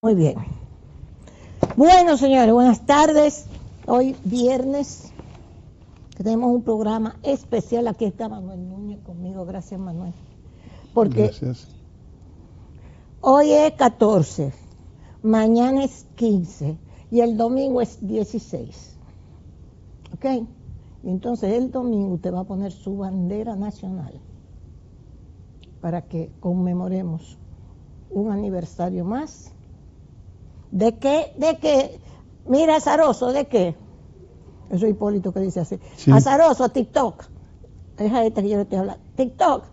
Muy bien. Bueno, señores, buenas tardes. Hoy viernes tenemos un programa especial. Aquí está Manuel Núñez conmigo. Gracias, Manuel. Porque Gracias. Hoy es 14, mañana es 15 y el domingo es 16. ¿Ok? Y entonces el domingo usted va a poner su bandera nacional para que conmemoremos un aniversario más. ¿De qué? Mira, azaroso, ¿de qué? Eso es Hipólito que dice así. Sí. Azaroso, TikTok. Es a este que yo le estoy hablando. TikTok.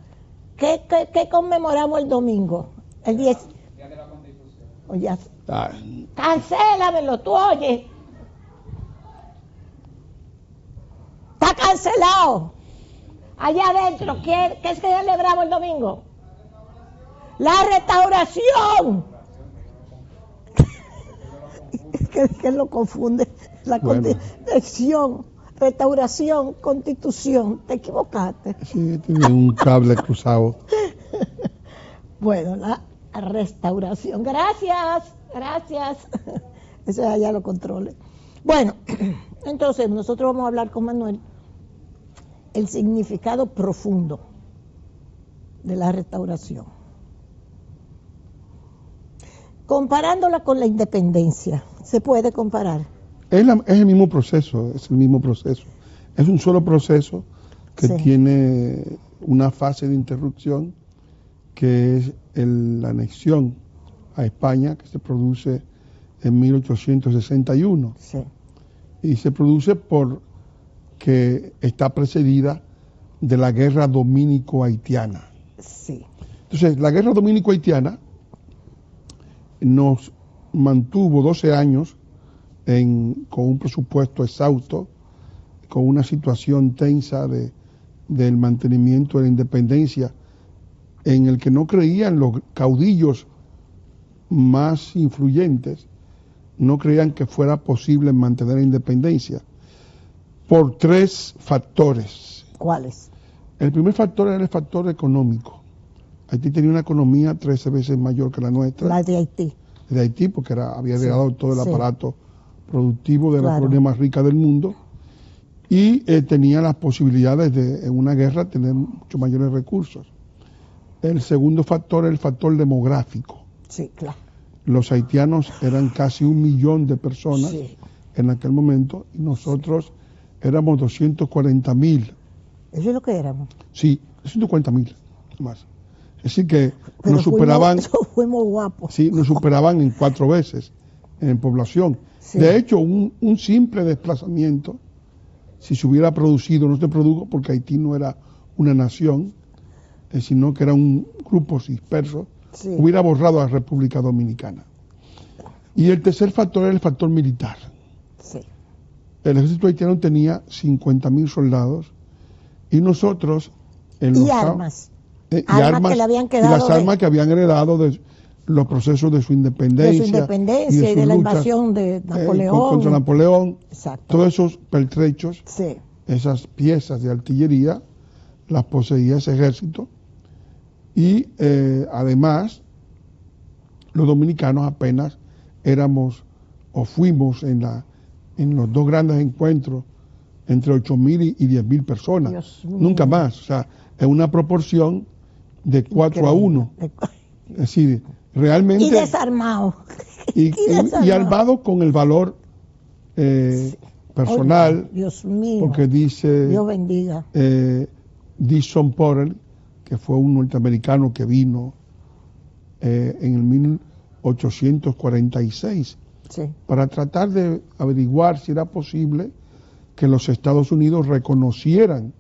¿Qué conmemoramos el domingo? El 10. Día de la Constitución. Oye, cancélamelo, tú oyes. Está cancelado. Allá adentro, ¿qué es que celebramos el domingo? La restauración. que lo confunde. La constitución, restauración, constitución. Te equivocaste. Sí, tiene un cable cruzado. Bueno, la restauración. Gracias. Eso allá lo controle. Bueno, entonces nosotros vamos a hablar con Manuel el significado profundo de la restauración. Comparándola con la independencia, ¿se puede comparar? Es el mismo proceso, es un solo proceso que tiene una fase de interrupción, que es la anexión a España, que se produce en 1861. Sí. Y se produce porque está precedida de la guerra dominico-haitiana. Sí. Entonces, la guerra dominico-haitiana nos mantuvo 12 años con un presupuesto exhausto, con una situación tensa del mantenimiento de la independencia, en el que no creían los caudillos más influyentes, no creían que fuera posible mantener la independencia, por 3 factores. ¿Cuáles? El primer factor era el factor económico. Haití tenía una economía 13 veces mayor que la nuestra. La de Haití. De Haití, porque había heredado todo el aparato productivo de la colonia más rica del mundo, y tenía las posibilidades de, en una guerra, tener muchos mayores recursos. El segundo factor es el factor demográfico. Sí, claro. Los haitianos eran casi 1 millón de personas en aquel momento, y nosotros éramos 240,000. ¿Eso es lo que éramos? Sí, 240,000 más. Es decir que nos superaban. Fuimos guapos. Sí, nos superaban en 4 veces en población. Sí. De hecho, un simple desplazamiento, si se hubiera producido, no se produjo porque Haití no era una nación, sino que era un grupo disperso, hubiera borrado a la República Dominicana. Y el tercer factor era el factor militar. Sí. El ejército haitiano tenía 50,000 soldados y nosotros... armas. Armas que le habían quedado. Y las armas que habían heredado de los procesos de su independencia. Y de la invasión de Napoleón. Contra Napoleón. Exacto. Todos esos pertrechos, esas piezas de artillería, las poseía ese ejército. Y además, los dominicanos apenas éramos o fuimos en los 2 grandes encuentros entre 8,000 y 10,000 personas. Nunca más. O sea, es una proporción de 4-1. Es decir, realmente... Y desarmado. Y armado con el valor personal. Dios mío. Porque dice... Dios bendiga. Dixon Porter, que fue un norteamericano que vino en el 1846 para tratar de averiguar si era posible que los Estados Unidos reconocieran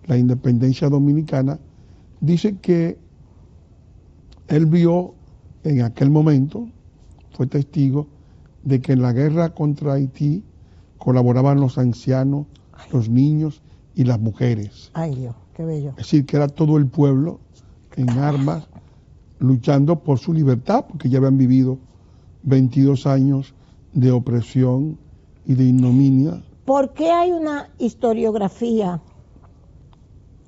la independencia dominicana. Dice que él vio en aquel momento, fue testigo de que en la guerra contra Haití colaboraban los ancianos, los niños y las mujeres. Ay Dios, qué bello. Es decir, que era todo el pueblo en armas luchando por su libertad, porque ya habían vivido 22 años de opresión y de ignominia. ¿Por qué hay una historiografía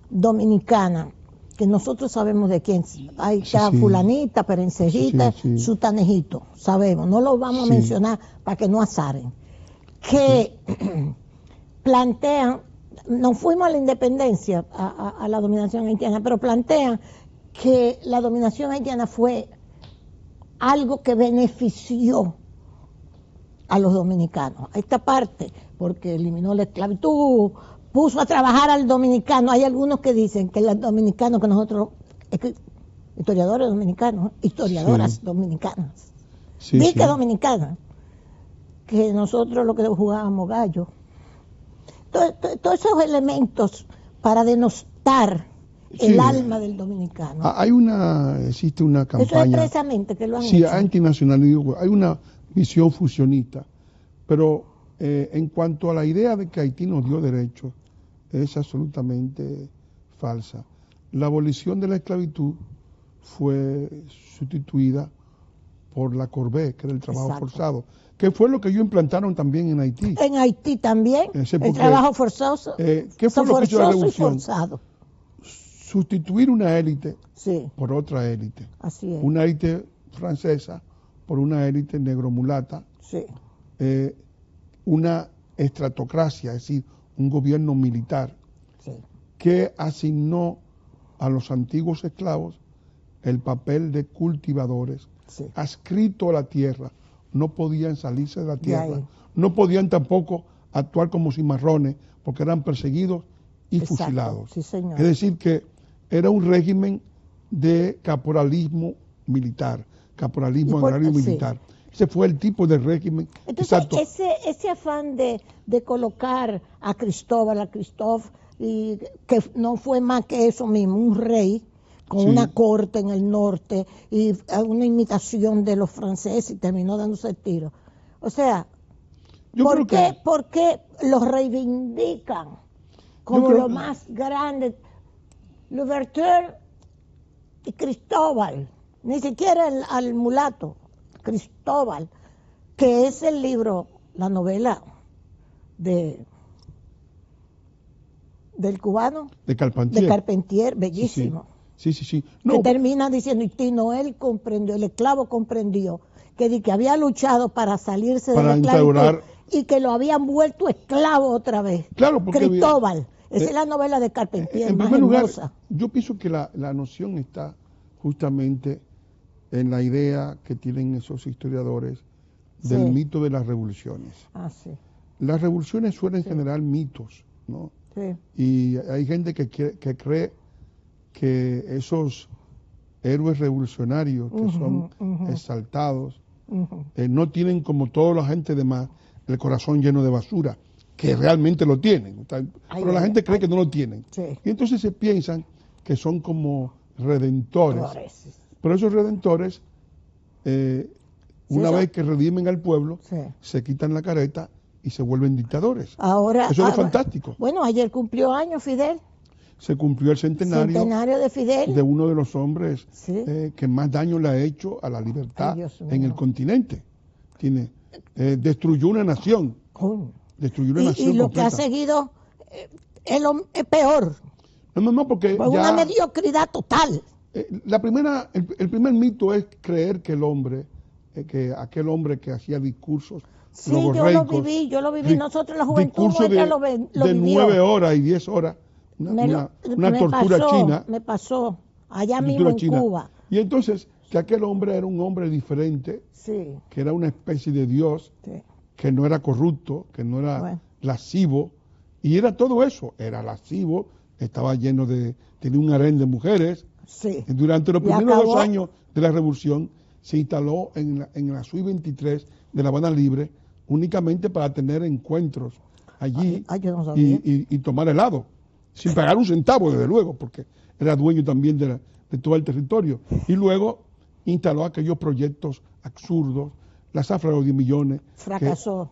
dominicana que nosotros sabemos de quién. Hay fulanita, perencerita, sutanejito, sabemos, no lo vamos a mencionar para que no azaren. Que plantean, nos fuimos a la independencia, a la dominación haitiana, pero plantean que la dominación haitiana fue algo que benefició a los dominicanos, a esta parte, porque eliminó la esclavitud, puso a trabajar al dominicano. Hay algunos que dicen que los dominicanos, que nosotros, historiadores dominicanos, historiadoras dominicanas, dominicanas, que nosotros lo que jugábamos gallo. Todos esos elementos para denostar el alma del dominicano. Existe una campaña. Eso es precisamente que lo han hecho. Antinacional, hay una visión fusionista, pero en cuanto a la idea de que Haití nos dio derechos, es absolutamente falsa. La abolición de la esclavitud fue sustituida por la corvée, que era el trabajo forzado, que fue lo que ellos implantaron también en Haití. En Haití también, el trabajo forzoso. ¿Qué fue lo que hizo la revolución? Forzado. Sustituir una élite por otra élite. Así es. Una élite francesa por una élite negromulata. Una estratocracia, es decir, un gobierno militar que asignó a los antiguos esclavos el papel de cultivadores, adscrito a la tierra. No podían salirse de la tierra, no podían tampoco actuar como cimarrones porque eran perseguidos y fusilados. Sí, señor. Es decir, que era un régimen de caporalismo militar, caporalismo agrario militar. Ese fue el tipo de régimen. Entonces, ese afán de colocar a Cristóbal, y que no fue más que eso mismo, un rey con una corte en el norte y una imitación de los franceses y terminó dándose el tiro. O sea, ¿por qué los reivindican como lo más grande? Louverture y Cristóbal, ni siquiera al mulato, Cristóbal, que es el libro, la novela del cubano, de Carpentier, bellísimo. Sí. No, que termina diciendo, él comprendió, el esclavo comprendió que había luchado para salirse de la esclavitud y que lo habían vuelto esclavo otra vez. Claro, porque Cristóbal, esa es la novela de Carpentier, en más primer lugar, hermosa. Yo pienso que la noción está justamente en la idea que tienen esos historiadores del mito de las revoluciones. Las revoluciones suelen generar mitos, ¿no? Y hay gente que cree que esos héroes revolucionarios que son exaltados no tienen, como toda la gente demás, el corazón lleno de basura, que realmente lo tienen, pero la gente cree que no lo tienen. Y entonces se piensan que son como redentores. Pero esos redentores, una vez que redimen al pueblo, se quitan la careta y se vuelven dictadores. Eso es fantástico. Bueno, ayer cumplió años Fidel. Se cumplió el centenario de Fidel, de uno de los hombres que más daño le ha hecho a la libertad en el continente. Destruyó una nación. Y lo que ha seguido es peor. No, porque una mediocridad total. El primer mito es creer que aquel hombre que hacía discursos yo lo viví, nosotros la juventud nuestra lo vivió. De 9 horas y 10 horas, una tortura china. Me pasó, allá mismo en Cuba. Y entonces, que aquel hombre era un hombre diferente, que era una especie de Dios, que no era corrupto, que no era lascivo, y era todo eso, era lascivo, estaba lleno tenía un harén de mujeres. Durante los primeros 2 años de la revolución se instaló en la suite 23 de La Habana Libre únicamente para tener encuentros allí y tomar helado, sin pagar un centavo, desde luego, porque era dueño también de todo el territorio. Y luego instaló aquellos proyectos absurdos, la zafra de los 10 millones,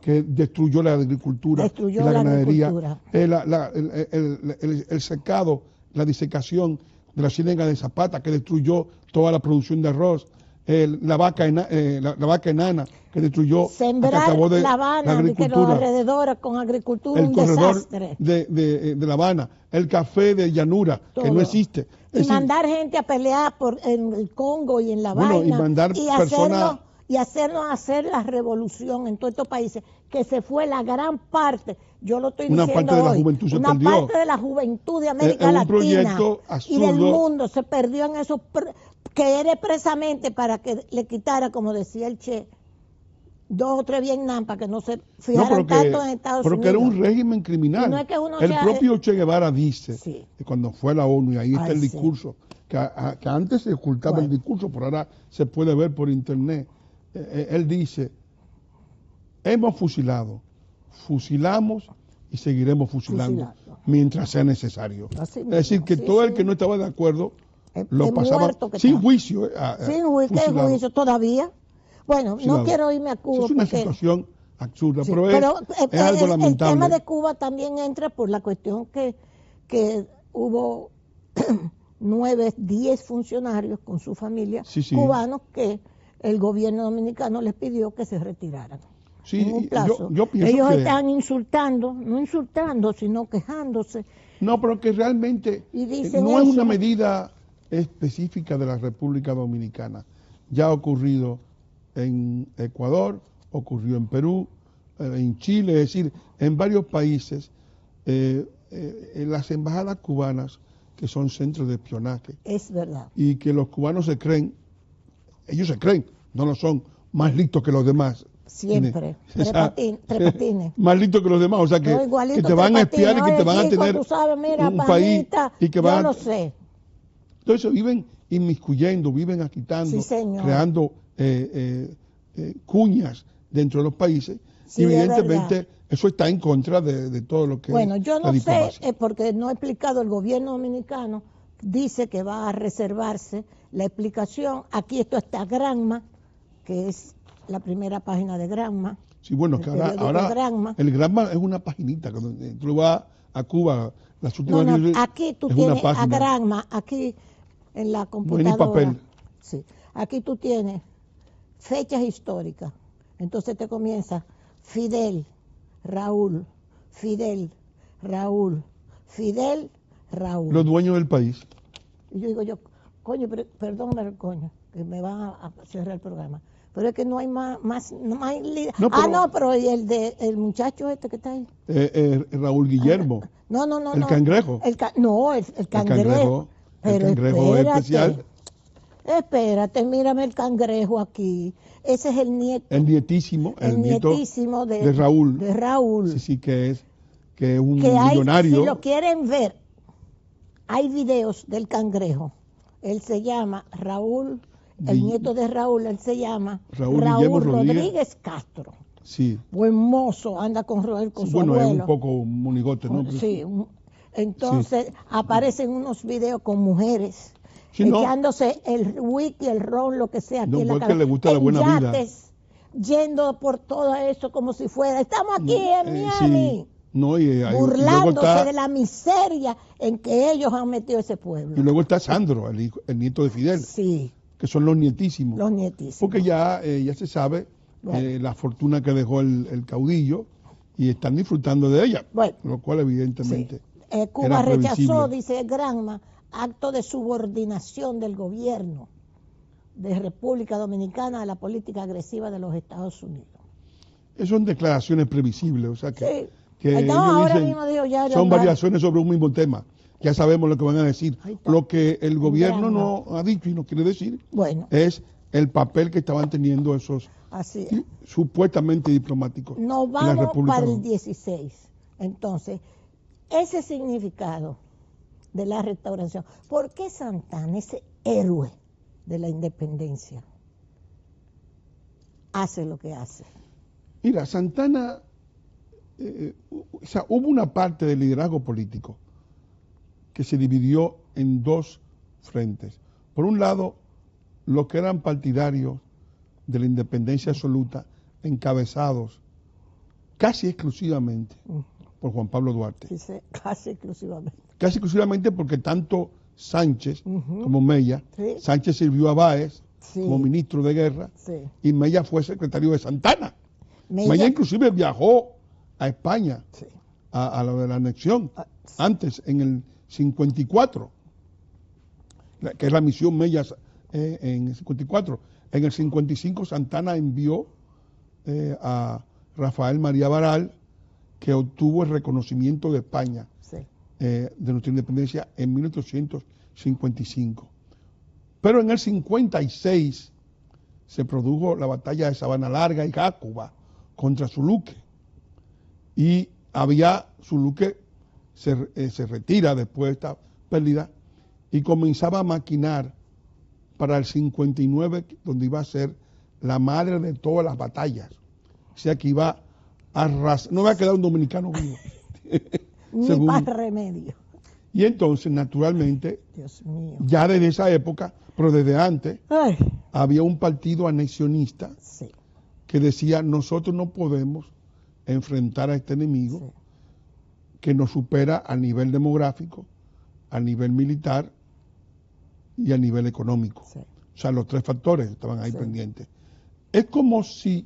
que destruyó la agricultura y la ganadería, el secado, la disecación de la ciénaga de Zapata, que destruyó toda la producción de arroz, la vaca enana que destruyó, sembrar que acabó de La Habana, la que los alrededores con agricultura, el un corredor desastre. de La Habana, el café de llanura, Todo. que no existe. Y mandar gente a pelear en el Congo y en La bueno, Vaina. y mandar personas... Y hacernos hacer la revolución en todos estos países, que se fue la gran parte, yo lo estoy diciendo parte de hoy, la juventud se una perdió. Parte de la juventud de América un Latina proyecto y del absurdo. mundo se perdió en eso, que era expresamente para que le quitara, como decía el Che, 2 o 3 Vietnam para que no se fijaran tanto en Estados Unidos. Porque era un régimen criminal. No es que uno el propio Che Guevara dice, sí, que cuando fue a la ONU, y ahí está el sí, discurso, que antes se ocultaba el discurso, pero ahora se puede ver por internet. Él dice, hemos fusilado, fusilamos y seguiremos fusilando mientras sea necesario. Así es decir, que todo el que no estaba de acuerdo lo pasaba sin juicio. Sin juicio todavía. Bueno, no quiero irme a Cuba. Es una situación absurda, pero es algo lamentable. El tema de Cuba también entra por la cuestión que hubo 9, 10 funcionarios con su familia cubanos que el gobierno dominicano les pidió que se retiraran. Sí, en un plazo. Yo pienso ellos que están insultando, no insultando, sino quejándose. No, pero que realmente no es una medida específica de la República Dominicana. Ya ha ocurrido en Ecuador, ocurrió en Perú, en Chile, es decir, en varios países, en las embajadas cubanas, que son centros de espionaje. Es verdad. Y que los cubanos ellos se creen, no lo son más listos que los demás. Siempre, trepatines. Más listos que los demás, o sea que te van a espiar y que te van a tener un país y que van a... sé. Entonces viven inmiscuyendo, viven agitando, creando cuñas dentro de los países, y evidentemente eso está en contra de todo lo que bueno, yo no sé, porque no he explicado, el gobierno dominicano dice que va a reservarse la explicación. Aquí esto está Granma, que es la primera página de Granma. Sí, bueno, que ahora el Granma es una paginita. Cuando tú vas a Cuba, las últimas aquí tú tienes a Granma, aquí en la computadora. No hay ni papel. Sí, aquí tú tienes fechas históricas. Entonces te comienza Fidel, Raúl, Fidel, Raúl, Fidel, Raúl. Los dueños del país. Y yo digo, coño, perdóname, coño, que me van a cerrar el programa. Pero es que no hay más pero ¿y el muchacho este que está ahí? Raúl Guillermo. No. El cangrejo. El cangrejo. Pero el cangrejo es especial. Espérate, mírame el cangrejo aquí. Ese es el nieto. El nietísimo de Raúl. De Raúl. Sí, que es un millonario. Si lo quieren ver, hay videos del cangrejo. Él se llama Raúl, el nieto de Raúl, él se llama Raúl Rodríguez Castro. Sí. Buen mozo, anda con su bueno, abuelo. Es un poco monigote, ¿no? Sí. Entonces aparecen unos videos con mujeres echándose el whisky, el ron, lo que sea. No, porque le gusta la buena vida. Yendo por todo eso como si fuera, estamos aquí en Miami. Sí. Burlándose de la miseria en que ellos han metido ese pueblo. Y luego está Sandro, el nieto de Fidel. Sí. Que son los nietísimos. Los nietísimos. Porque ya se sabe la fortuna que dejó el caudillo y están disfrutando de ella. Bueno, lo cual evidentemente Cuba rechazó, dice Granma, acto de subordinación del gobierno de República Dominicana a la política agresiva de los Estados Unidos. Son declaraciones previsibles, o sea que... Sí. Ahora mismo dijo son variaciones sobre un mismo tema. Ya sabemos lo que van a decir. Lo que el gobierno no ha dicho y no quiere decir es el papel que estaban teniendo esos supuestamente diplomáticos. Nos vamos para el 16. Entonces, ese significado de la restauración. ¿Por qué Santana, ese héroe de la independencia, hace lo que hace? Mira, Santana, hubo una parte del liderazgo político que se dividió en dos frentes. Por un lado, los que eran partidarios de la independencia absoluta, encabezados casi exclusivamente por Juan Pablo Duarte. Sí, casi exclusivamente. Casi exclusivamente porque tanto Sánchez como Mella, Sánchez sirvió a Báez como ministro de guerra, y Mella fue secretario de Santana. Mella Mella inclusive viajó a España a lo de la anexión, antes, en el 54, que es la misión Mella en el 54. En el 55 Santana envió a Rafael María Baral, que obtuvo el reconocimiento de España de nuestra independencia en 1855. Pero en el 56 se produjo la batalla de Sabana Larga y Jácuba contra Zuluque. Y Zuluque se retira después de esta pérdida y comenzaba a maquinar para el 59, donde iba a ser la madre de todas las batallas. O sea que iba a arrasar, no va a quedar un dominicano vivo. Ni para remedio. Y entonces, naturalmente, Dios mío, ya desde esa época, pero desde antes, había un partido anexionista que decía, nosotros no podemos enfrentar a este enemigo que nos supera a nivel demográfico, a nivel militar y a nivel económico. O sea, los tres factores estaban ahí pendientes. Es como si,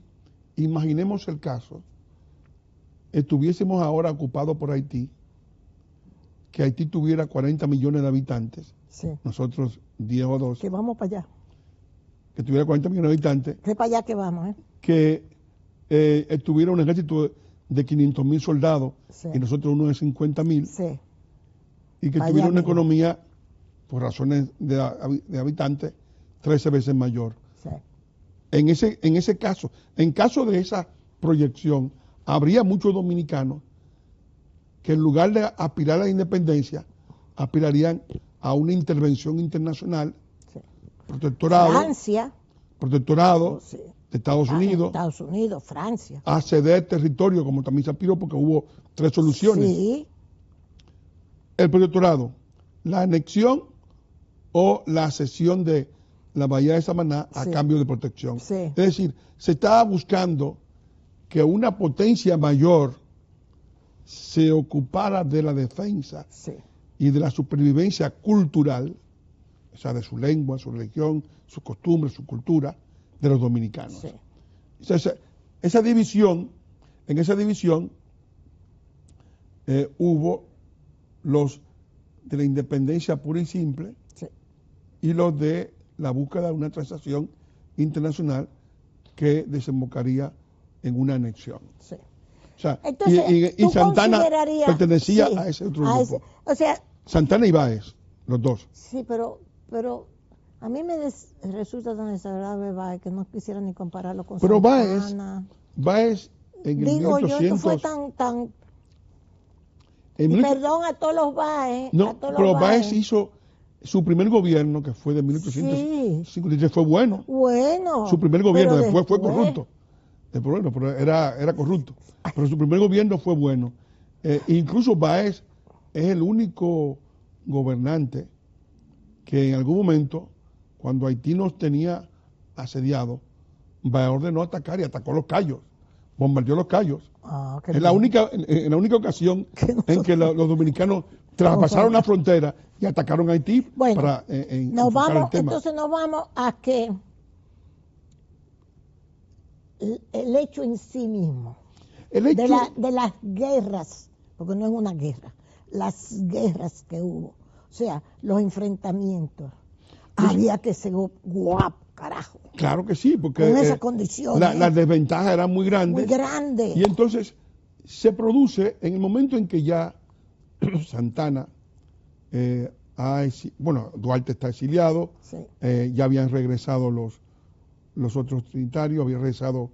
imaginemos el caso, estuviésemos ahora ocupados por Haití, que Haití tuviera 40 millones de habitantes, nosotros 10 o 12. Que vamos para allá. Que tuviera 40 millones de habitantes. Que para allá que vamos, Que tuviera un ejército de 500,000 soldados y nosotros uno de 50,000. Y que tuviera una economía, por razones de habitantes, 13 veces mayor. En ese caso, en caso de esa proyección, habría muchos dominicanos que en lugar de aspirar a la independencia, aspirarían a una intervención internacional, protectorado, Francia, protectorado de Estados Unidos, Francia, a ceder territorio, como también se aspiró, porque hubo 3 soluciones. El protectorado, la anexión o la cesión de la bahía de Samaná a cambio de protección. Es decir, se estaba buscando que una potencia mayor se ocupara de la defensa y de la supervivencia cultural, o sea, de su lengua, su religión, su costumbre, su cultura, de los dominicanos. Entonces, en esa división hubo los de la independencia pura y simple y los de la búsqueda de una transacción internacional que desembocaría en una anexión. O sea, entonces, y Santana pertenecía a ese otro grupo. O sea, Santana y Báez, los dos. Sí, pero a mí me resulta tan desagradable Báez que no quisiera ni compararlo con Santana. Báez en el 1800... Yo, no fue tan perdón a todos los Báez. No, pero Báez hizo su primer gobierno, que fue de 1853, fue bueno. Su primer gobierno, después fue corrupto. Pero era corrupto. Pero su primer gobierno fue bueno. Incluso Báez es el único gobernante que en algún momento, cuando Haití nos tenía asediado, Báez ordenó atacar y atacó los Cayos, bombardeó los Cayos. Es la única ocasión en que los dominicanos traspasaron la frontera y atacaron a Haití para entonces nos vamos a que el hecho en sí mismo, de las guerras, porque no es una guerra, las guerras que hubo, o sea, los enfrentamientos, había que ser guapo, carajo. Claro que sí, porque en esas condiciones, las desventajas eran muy grandes. Muy grandes. Y entonces se produce en el momento en que ya Santana, Duarte está exiliado, ya habían regresado los otros trinitarios, había regresado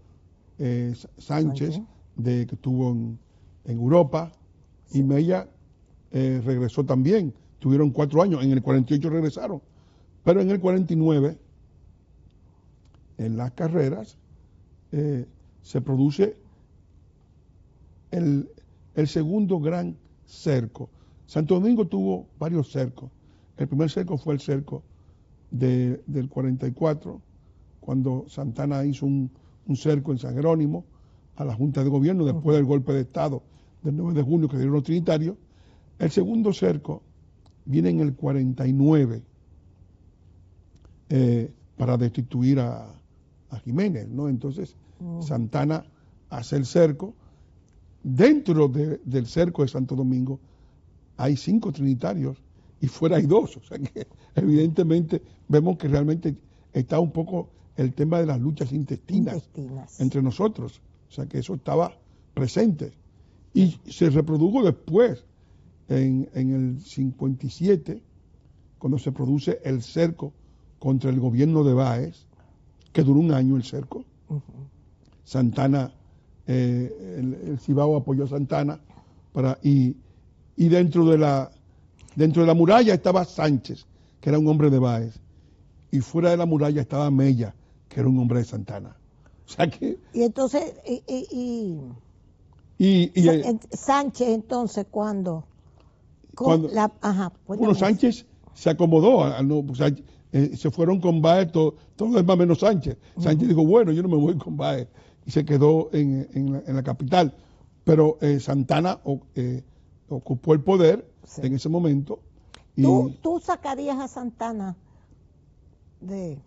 Sánchez, que estuvo en Europa, y Mella regresó también. Tuvieron 4 años, en el 48 regresaron, pero en el 49, en las carreras, se produce el segundo gran cerco. Santo Domingo tuvo varios cercos. El primer cerco fue el cerco del 44, cuando Santana hizo un cerco en San Jerónimo a la Junta de Gobierno después del golpe de Estado del 9 de junio que dieron los trinitarios. El segundo cerco viene en el 49, para destituir a Jiménez, ¿no? Entonces Santana hace el cerco. Dentro del cerco de Santo Domingo hay 5 trinitarios y fuera hay 2, o sea que evidentemente vemos que realmente está un poco el tema de las luchas intestinas entre nosotros, o sea que eso estaba presente y se reprodujo después en el 57 cuando se produce el cerco contra el gobierno de Báez, que duró un año el cerco. Santana, el Cibao apoyó a Santana y dentro de la muralla estaba Sánchez, que era un hombre de Báez, y fuera de la muralla estaba Mella, que era un hombre de Santana. O sea que... Y entonces, Sánchez entonces cuando Sánchez se acomodó, se fueron con Báez, todo lo demás menos Sánchez. Sánchez dijo, bueno, yo no me voy con Báez, y se quedó en la capital. Pero Santana ocupó el poder en ese momento. Y ¿Tú sacarías a Santana de...?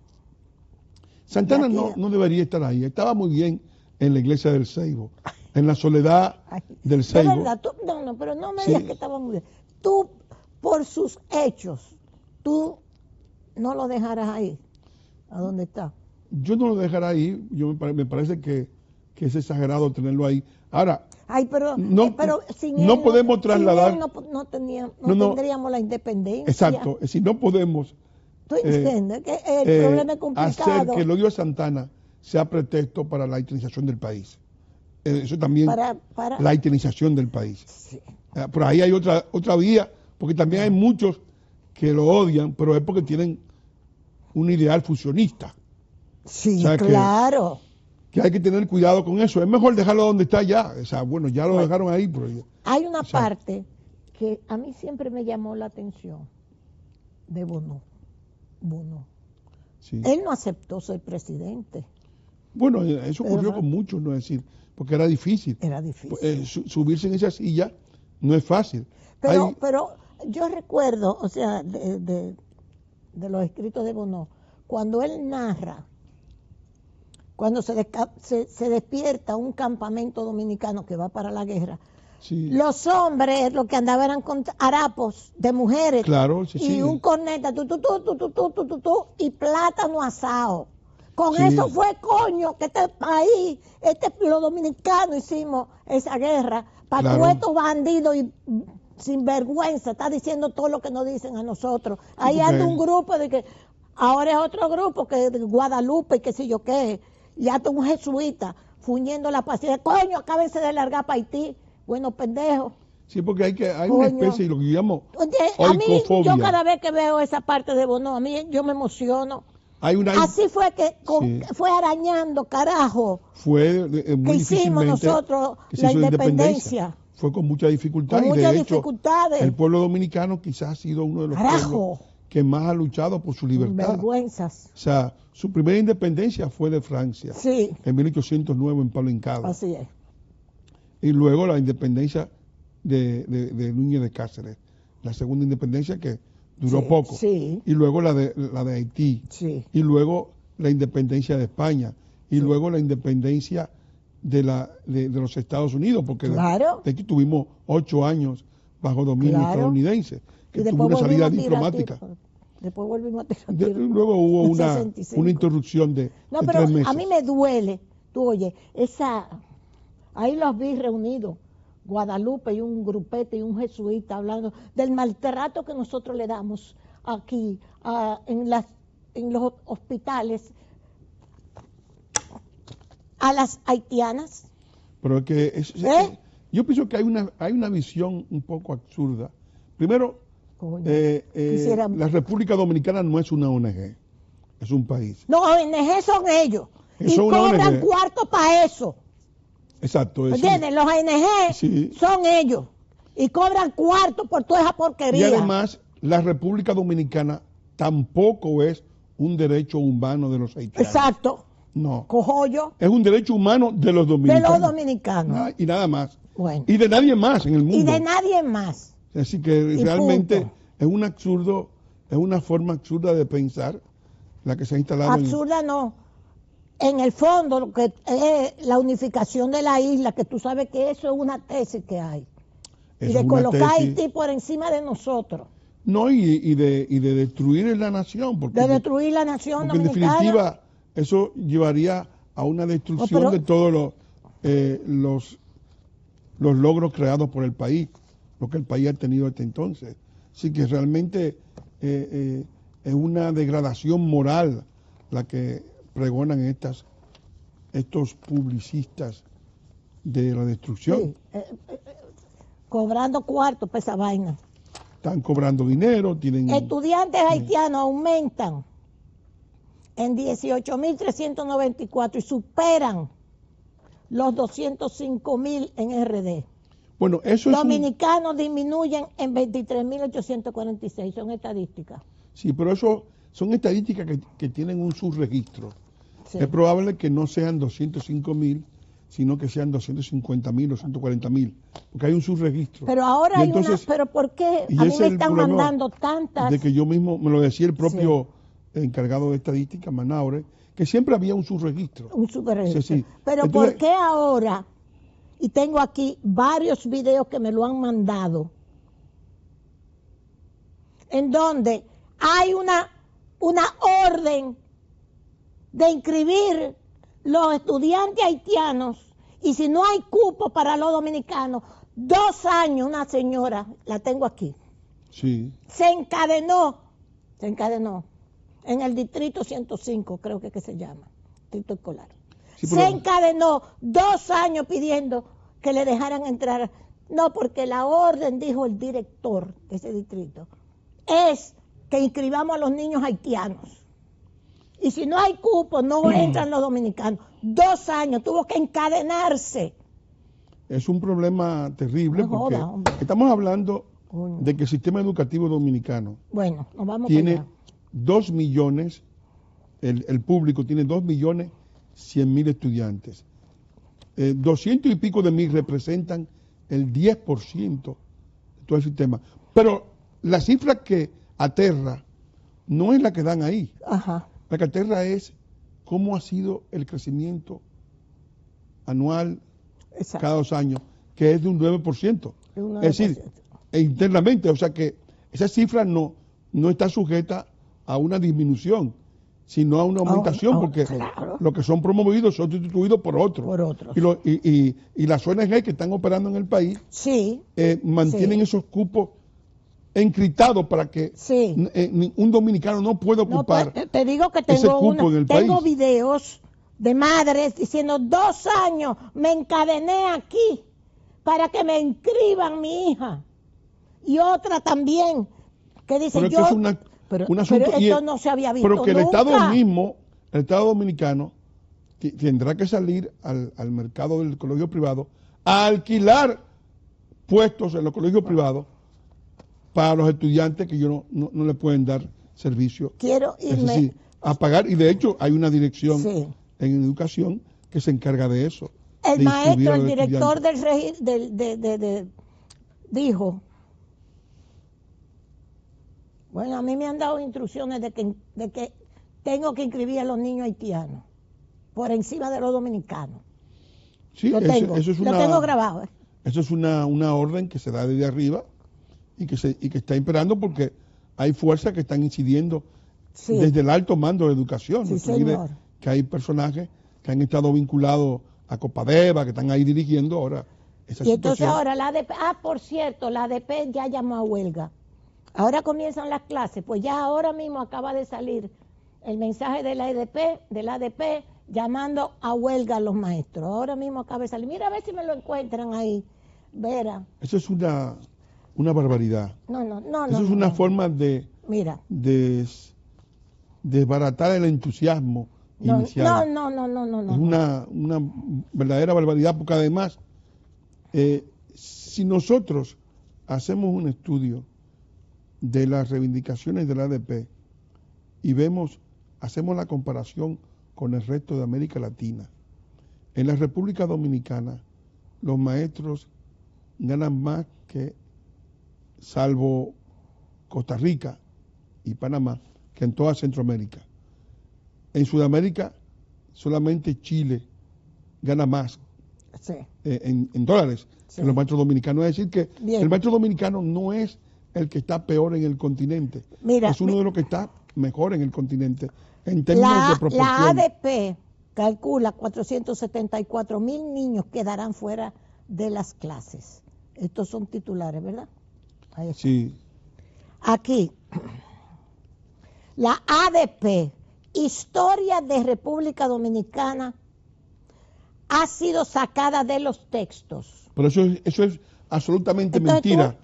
Santana no debería estar ahí. Estaba muy bien en la iglesia del Seibo, en la soledad del Seibo. Verdad, pero no me digas que estaba muy bien. Tú, por sus hechos, tú no lo dejarás ahí, a donde está. Yo no lo dejaré ahí. Me parece que es exagerado tenerlo ahí. Ahora, pero sin no él, podemos trasladar. Sin él no tendríamos la independencia. Exacto, es decir, no podemos. ¿Tú entiendes? Que el problema es complicado. Hacer que el odio a Santana sea pretexto para la haitianización del país. Eso también, la haitianización del país. Sí. Por ahí hay otra vía, porque también hay muchos que lo odian, pero es porque tienen un ideal fusionista. Sí, o sea, claro. Que hay que tener cuidado con eso. Es mejor dejarlo donde está ya. O sea, bueno, ya lo dejaron ahí. Pero hay una parte que a mí siempre me llamó la atención de Bono. Sí. Él no aceptó ser presidente. Bueno, eso ocurrió con muchos, no es decir, porque era difícil. Era difícil. Subirse en esa silla no es fácil. Pero yo recuerdo, o sea, de los escritos de Bono, cuando él narra, cuando se despierta un campamento dominicano que va para la guerra, sí. Los hombres, lo que andaban eran con harapos de mujeres, claro, y un corneta, y plátano asado. Con eso fue, coño, que este país, los dominicanos hicimos esa guerra, para todos estos bandidos y sinvergüenza, está diciendo todo lo que nos dicen a nosotros. Ahí anda un grupo de que, ahora es otro grupo, que de Guadalupe y qué sé yo qué, y hasta un jesuita, fuñendo la paciencia, coño, acábense de largar para Haití. Bueno, pendejo. Sí, porque hay una especie de lo que llamo oikofobia. A mí, yo cada vez que veo esa parte de Bono, a mí yo me emociono. Así fue que fue arañando, carajo. Fue muy que hicimos nosotros la independencia. Fue con mucha dificultad. Con muchas dificultades. El pueblo dominicano quizás ha sido uno de los pueblos que más ha luchado por su libertad. Vergüenzas. O sea, su primera independencia fue de Francia. Sí. En 1809 en Palo Hincado. Así es. Y luego la independencia de Núñez de Cáceres, la segunda independencia que duró poco, sí. Y luego la de Haití, sí. Y luego la independencia de España, y luego la independencia de los Estados Unidos, porque de aquí tuvimos 8 años bajo dominio estadounidense, que tuvo una salida diplomática. Después volvimos a tirar. Luego hubo una interrupción de 3 meses. A mí me duele, tú oye, ahí los vi reunidos, Guadalupe y un grupete y un jesuita hablando del maltrato que nosotros le damos aquí en los hospitales a las haitianas. Pero es que yo pienso que hay una visión un poco absurda. Primero, la República Dominicana no es una ONG, es un país. No, ONG son ellos. Y cobran cuarto para eso. Exacto. ¿Entiendes? Los ONG son ellos. Y cobran cuarto por toda esa porquería. Y además, la República Dominicana tampoco es un derecho humano de los haitianos. Exacto. No. Cojollo. Es un derecho humano de los dominicanos. De los dominicanos. Y nada más. Bueno. Y de nadie más en el mundo. Y de nadie más. Así que realmente es un absurdo, es una forma absurda de pensar la que se ha instalado. Absurda no. En el fondo, lo que es la unificación de la isla, que tú sabes que eso es una tesis que hay. Y de colocar a Haití por encima de nosotros. No, y de destruir la nación. Porque de destruir la nación dominicana. En definitiva, eso llevaría a una destrucción de todos los logros creados por el país, lo que el país ha tenido hasta entonces. Así que realmente es una degradación moral la que pregonan estos publicistas de la destrucción. Sí, cobrando cuartos para esa vaina. Están cobrando dinero, tienen... Estudiantes haitianos aumentan en 18.394 y superan los 205.000 en RD. Bueno, eso Dominicanos disminuyen en 23.846, son estadísticas. Sí, pero eso son estadísticas que tienen un subregistro. Sí. Es probable que no sean 205.000, sino que sean 250.000 o 140.000, porque hay un subregistro. Pero ahora hay una, pero ¿por qué a mí me están mandando tantas? De que yo mismo, me lo decía el propio encargado de estadística, Manaure, que siempre había un subregistro. Un subregistro. Sí. Pero entonces, ¿por qué ahora? Y tengo aquí varios videos que me lo han mandado, en donde hay una orden de inscribir los estudiantes haitianos, y si no hay cupo para los dominicanos, 2 años, una señora, la tengo aquí, sí, se encadenó en el distrito 105, creo que se llama, distrito escolar. Sí, se encadenó 2 años pidiendo que le dejaran entrar. No, porque la orden, dijo el director de ese distrito, es que inscribamos a los niños haitianos. Y si no hay cupo, no entran los dominicanos. 2 años, tuvo que encadenarse. Es un problema terrible porque estamos hablando de que el sistema educativo dominicano tiene 2 millones, el público tiene 2.100.000 estudiantes. 200 y pico de mil representan el 10% de todo el sistema. Pero la cifra que aterra no es la que dan ahí. Ajá. La que aterra es cómo ha sido el crecimiento anual. Exacto. Cada 2 años, que es de un 9%. Es decir, internamente, o sea que esa cifra no está sujeta a una disminución, sino a una aumentación, porque claro, los que son promovidos son sustituidos por otros. Y las ONG que están operando en el país mantienen esos cupos encriptados para que un dominicano no pueda ocupar te digo que ese cupo en el país. Tengo videos de madres diciendo 2 años me encadené aquí para que me inscriban mi hija. Y otra también que dice pero esto no se había visto. Pero que nunca. El Estado mismo, el Estado dominicano, tendrá que salir al mercado del colegio privado a alquilar puestos en los colegios privados para los estudiantes que ellos no le pueden dar servicio. Quiero irme. Es decir, a pagar, y de hecho hay una dirección en educación que se encarga de eso. El maestro, el director dijo, bueno, a mí me han dado instrucciones de que tengo que inscribir a los niños haitianos por encima de los dominicanos. Sí, lo tengo grabado. Eso es una orden que se da desde arriba y que está imperando porque hay fuerzas que están incidiendo desde el alto mando de educación. Sí, señor. Que hay personajes que han estado vinculados a Copadeva, que están ahí dirigiendo ahora esa situación. Entonces ahora la ADP, por cierto, la ADP ya llamó a huelga. Ahora comienzan las clases, pues ya ahora mismo acaba de salir el mensaje de la ADP llamando a huelga a los maestros. Ahora mismo acaba de salir. Mira a ver si me lo encuentran ahí, Vera. Eso es una barbaridad. No. Eso es una forma de desbaratar el entusiasmo inicial. No. Es una verdadera barbaridad, porque además, si nosotros hacemos un estudio de las reivindicaciones de la ADP y hacemos la comparación con el resto de América Latina, en la República Dominicana los maestros ganan más que, salvo Costa Rica y Panamá, que en toda Centroamérica. en Sudamérica solamente Chile gana más en dólares que los maestros dominicanos. Es decir, que el maestro dominicano no es el que está peor en el continente. Es uno de los que está mejor en el continente en términos de proporción. La ADP calcula 474,000 niños quedarán fuera de las clases. Estos son titulares, ¿verdad? Ahí está. Sí. Aquí, la ADP, Historia de República Dominicana, ha sido sacada de los textos. Pero eso es absolutamente mentira.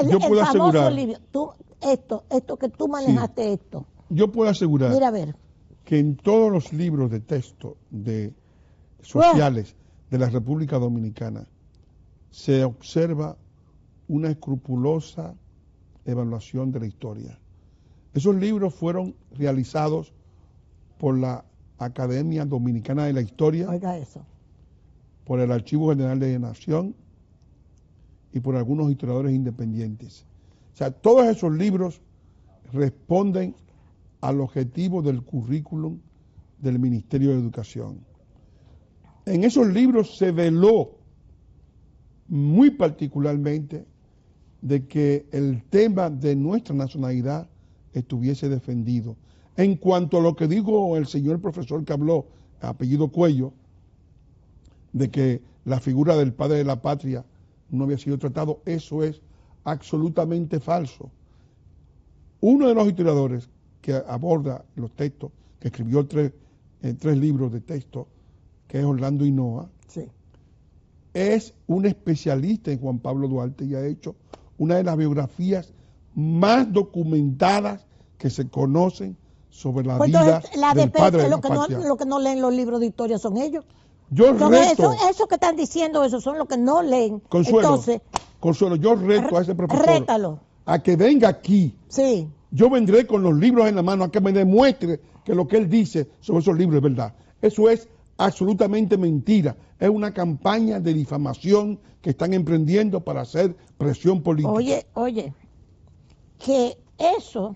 Yo puedo asegurar. Libro, esto que tú manejaste, esto. Yo puedo asegurar. Mira, a ver. Que en todos los libros de texto sociales de la República Dominicana se observa una escrupulosa evaluación de la historia. Esos libros fueron realizados por la Academia Dominicana de la Historia, oiga eso, por el Archivo General de la Nación y por algunos historiadores independientes. O sea, todos esos libros responden al objetivo del currículum del Ministerio de Educación. En esos libros se veló muy particularmente de que el tema de nuestra nacionalidad estuviese defendido. En cuanto a lo que dijo el señor profesor que habló, apellido Cuello, de que la figura del padre de la patria no había sido tratado, eso es absolutamente falso. Uno de los historiadores que aborda los textos, que escribió tres libros de texto, que es Orlando Hinoa, es un especialista en Juan Pablo Duarte y ha hecho una de las biografías más documentadas que se conocen sobre la vida del padre de la patria. Lo que no leen los libros de historia son ellos. Yo reto, eso que están diciendo, eso son los que no leen. Consuelo, yo reto a ese profesor a que venga aquí. Sí. Yo vendré con los libros en la mano a que me demuestre que lo que él dice sobre esos libros es verdad. Eso es absolutamente mentira. Es una campaña de difamación que están emprendiendo para hacer presión política. Oye, que eso,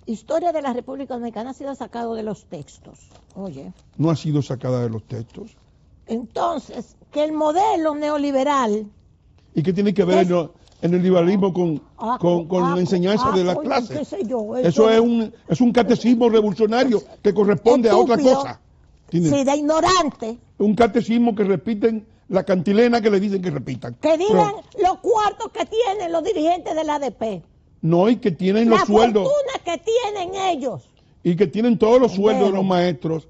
Historia de la República Dominicana, ha sido sacado de los textos. Oye. No ha sido sacada de los textos. Entonces, que el modelo neoliberal... ¿Y qué tiene que ver en el liberalismo con la enseñanza de las clases? Eso es un catecismo revolucionario que corresponde a otra cosa. Sí, de ignorante. Un catecismo que repiten la cantilena que le dicen que repitan. Que digan los cuartos que tienen los dirigentes del ADP. No, y que tienen los sueldos. La fortuna que tienen ellos. Y que tienen todos los sueldos de los maestros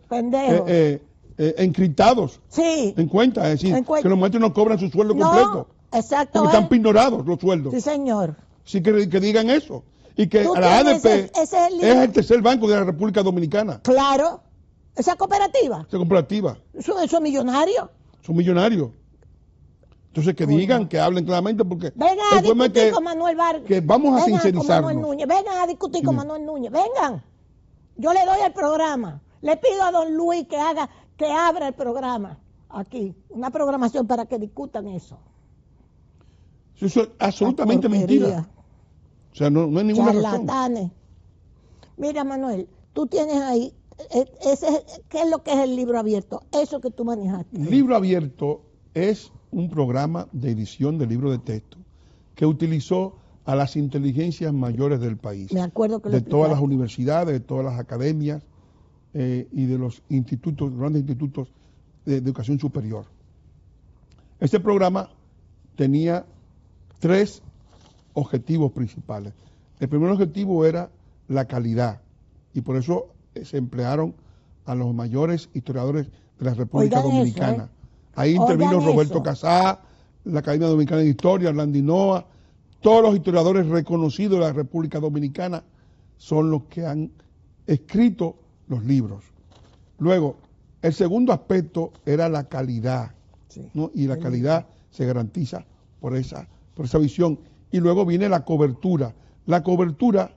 encriptados. Sí. En cuenta, es decir, que los maestros no cobran su sueldo completo. Exacto. Porque están pignorados los sueldos. Sí, señor. Sí, que digan eso. Y que la ADP es el tercer banco de la República Dominicana. Claro. Esa cooperativa. Esa cooperativa. Eso es millonario. Son millonarios. Entonces que digan, que hablen claramente, porque vengan a discutir con Manuel Vargas. Que vamos a sincerizarnos. Vengan a discutir con Manuel Núñez. Vengan. Yo le doy el programa. Le pido a don Luis que abra el programa aquí. Una programación para que discutan eso. Eso es absolutamente mentira. O sea, no hay ninguna razón. Mira, Manuel, tú tienes ahí, ¿qué es lo que es el libro abierto? Eso que tú manejaste. Libro abierto es un programa de edición de libros de texto que utilizó a las inteligencias mayores del país. Me acuerdo que de todas las universidades, de todas las academias y de los grandes institutos de educación superior. Este programa tenía 3 objetivos principales. El primer objetivo era la calidad y por eso se emplearon a los mayores historiadores de la República Dominicana. Ahí intervino Roberto Casá, la Academia Dominicana de Historia, Orlando Hinoa. Todos los historiadores reconocidos de la República Dominicana son los que han escrito los libros. Luego, el segundo aspecto era la calidad, ¿no? Y la calidad se garantiza por esa visión. Y luego viene la cobertura. La cobertura,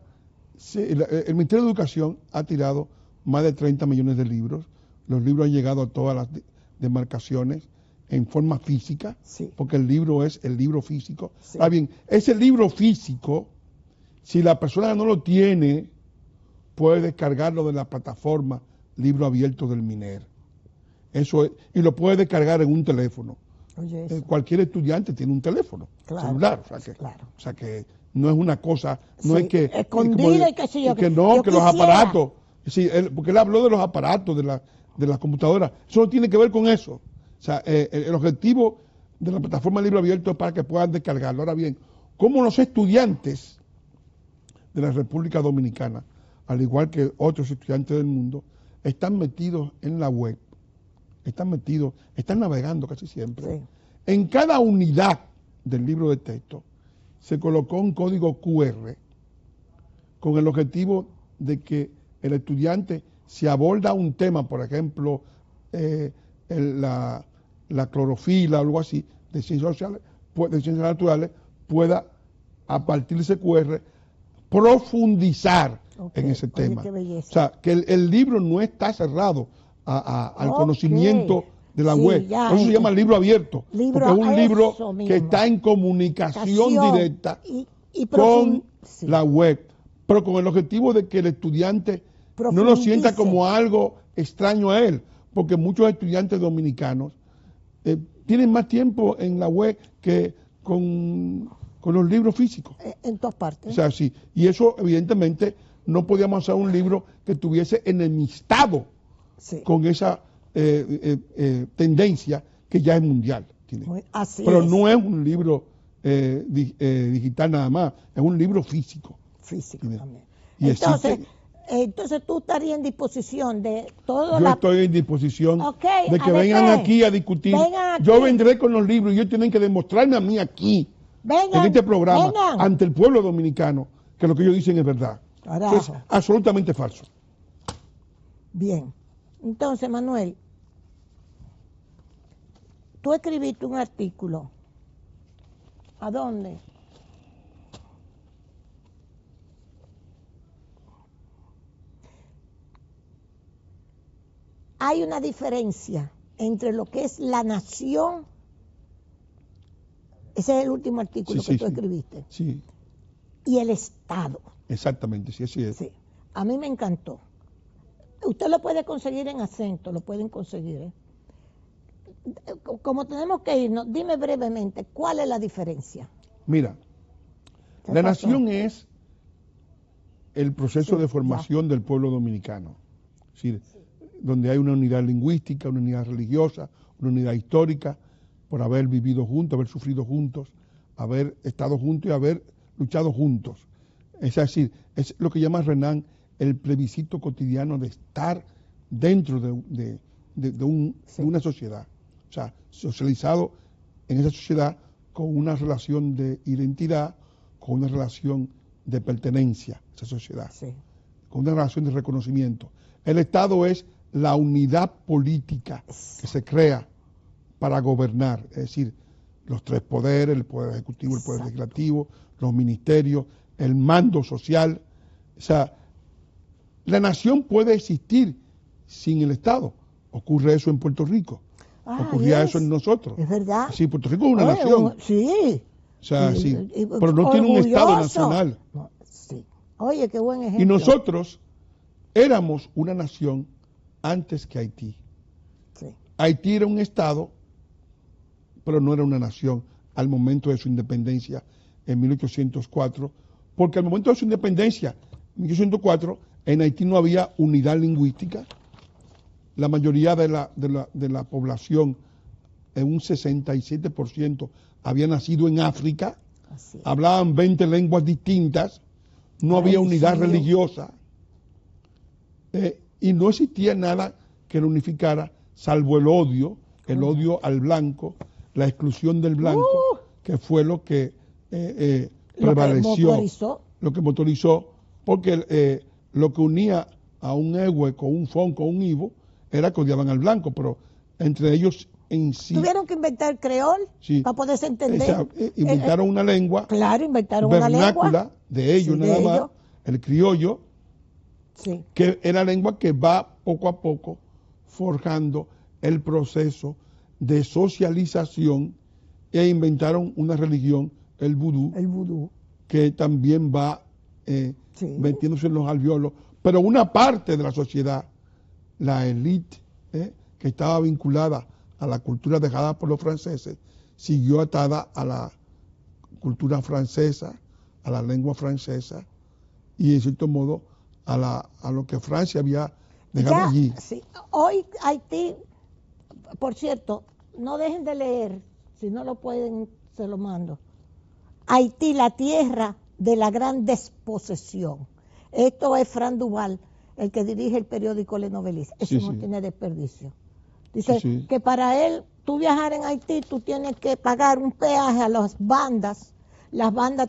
el Ministerio de Educación ha tirado más de 30 millones de libros. Los libros han llegado a todas las demarcaciones en forma física, porque el libro es el libro físico. Ah, bien, ese libro físico, si la persona no lo tiene, puede descargarlo de la plataforma libro abierto del MINER. Eso es, y lo puede descargar en un teléfono. Oye, Cualquier estudiante tiene un teléfono celular, o sea que no es una cosa, no es que escondida y que sí, que no, que los aparatos, sí, porque él habló de los aparatos de las computadoras, eso no tiene que ver con eso. O sea, el objetivo de la plataforma Libro Abierto es para que puedan descargarlo. Ahora bien, ¿cómo los estudiantes de la República Dominicana, al igual que otros estudiantes del mundo, están metidos en la web? Están navegando casi siempre. Sí. En cada unidad del libro de texto se colocó un código QR con el objetivo de que el estudiante, si aborda un tema, por ejemplo, la clorofila o algo así, de ciencias sociales, de ciencias naturales, pueda, a partir de ese QR, profundizar en ese tema. O sea, que el libro no está cerrado al conocimiento de la web. Por eso se llama libro abierto, porque es un libro que está en comunicación directa con la web, pero con el objetivo de que el estudiante no lo sienta como algo extraño a él, porque muchos estudiantes dominicanos tienen más tiempo en la web que con los libros físicos. En todas partes. O sea, sí. Y eso, evidentemente, no podíamos hacer un libro que estuviese enemistado con esa tendencia que ya es mundial. Pero no es un libro digital nada más, es un libro físico. Físico también. Y entonces tú estarías en disposición de todo. Yo estoy en disposición de que vengan aquí a discutir. Yo vendré con los libros y ellos tienen que demostrarme a mí aquí, en este programa, ante el pueblo dominicano, que lo que ellos dicen es verdad. Eso es absolutamente falso. Bien. Entonces, Manuel, tú escribiste un artículo. ¿A dónde? Hay una diferencia entre lo que es la nación, ese es el último artículo que tú escribiste, y el Estado. Exactamente, sí, así es. Sí. A mí me encantó. Usted lo puede conseguir en Acento, lo pueden conseguir. Como tenemos que irnos, dime brevemente, ¿cuál es la diferencia? Mira, la nación es el proceso de formación del pueblo dominicano. Es decir, donde hay una unidad lingüística, una unidad religiosa, una unidad histórica, por haber vivido juntos, haber sufrido juntos, haber estado juntos y haber luchado juntos. Es decir, es lo que llama Renan el plebiscito cotidiano de estar dentro de una sociedad. O sea, socializado en esa sociedad con una relación de identidad, con una relación de pertenencia a esa sociedad, con una relación de reconocimiento. El Estado es la unidad política que se crea para gobernar, es decir, los tres poderes, el poder ejecutivo, el poder legislativo, los ministerios, el mando social. O sea, la nación puede existir sin el Estado. Ocurre eso en Puerto Rico. Ocurría eso en nosotros. Es verdad. Sí, Puerto Rico es una nación. Sí. O sea, pero no tiene un Estado nacional. Oye, qué buen ejemplo. Y nosotros éramos una nación antes que Haití. Haití era un Estado, pero no era una nación al momento de su independencia en 1804, porque al momento de su independencia, en 1804, en Haití no había unidad lingüística. La mayoría de la población, en un 67%, había nacido en África, hablaban 20 lenguas distintas, no había unidad religiosa, y no existía nada que lo unificara, salvo el odio al blanco, la exclusión del blanco, que fue lo que prevaleció, lo que motorizó, porque lo que unía a un Ewe con un Fon, con un Ivo, era que odiaban al blanco, pero entre ellos en sí... Tuvieron que inventar creol para poderse entender. Inventaron una lengua. Claro, inventaron una lengua. De ellos nada más, el criollo, que es la lengua que va poco a poco forjando el proceso de socialización, e inventaron una religión, el vudú, que también va metiéndose en los alvéolos, pero una parte de la sociedad la élite que estaba vinculada a la cultura dejada por los franceses, siguió atada a la cultura francesa, a la lengua francesa y en cierto modo a lo que Francia había dejado ya, allí. Sí. Hoy Haití, por cierto, no dejen de leer, si no lo pueden, se lo mando. Haití, la tierra de la gran desposesión. Esto es Fran Duval, el que dirige el periódico Le Noveliste. Eso no tiene desperdicio. Dice que para él, tú viajar en Haití, tú tienes que pagar un peaje a las bandas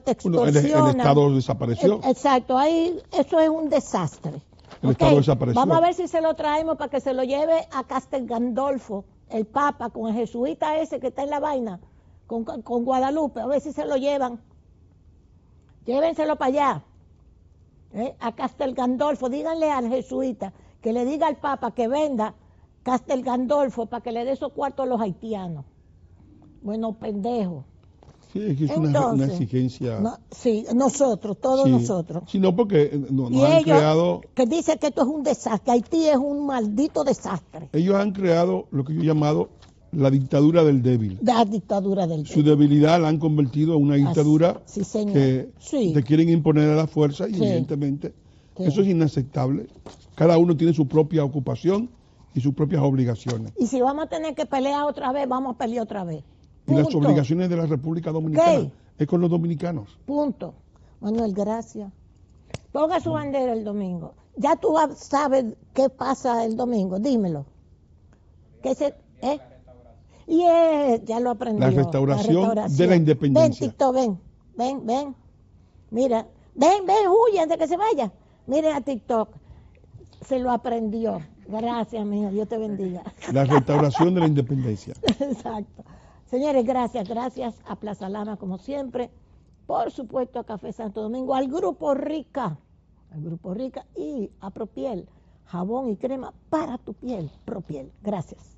te extorsionan. El Estado desapareció. Exacto, ahí eso es un desastre. El Estado desapareció. Vamos a ver si se lo traemos para que se lo lleve a Castel Gandolfo, el Papa, con el jesuita ese que está en la vaina, con Guadalupe, a ver si se lo llevan. Llévenselo para allá, a Castel Gandolfo. Díganle al jesuita que le diga al Papa que venda Castel Gandolfo para que le dé esos cuartos a los haitianos. Bueno, pendejo. Sí, es que es una exigencia. Sí, nosotros, todos nosotros. Sí, no, porque nos y han ellos, creado. Que dice que esto es un desastre, Haití es un maldito desastre. Ellos han creado lo que yo he llamado la dictadura del débil. La dictadura del débil. Su debilidad la han convertido en una dictadura que te quieren imponer a la fuerza y evidentemente eso es inaceptable. Cada uno tiene su propia ocupación y sus propias obligaciones. Y si vamos a tener que pelear otra vez, vamos a pelear otra vez. Y las obligaciones de la República Dominicana es con los dominicanos. Punto. Manuel, gracias. Ponga su bandera el domingo. Ya tú sabes qué pasa el domingo, dímelo. Ya lo aprendí. La restauración de la independencia. Ven, Tito, ven. Mira, ven, huye antes de que se vaya. Miren a TikTok. Se lo aprendió. Gracias, mijo. Dios te bendiga. La restauración de la independencia. Exacto. Señores, gracias a Plaza Lama como siempre, por supuesto a Café Santo Domingo, al Grupo Rica y a Propiel, jabón y crema para tu piel, Propiel. Gracias.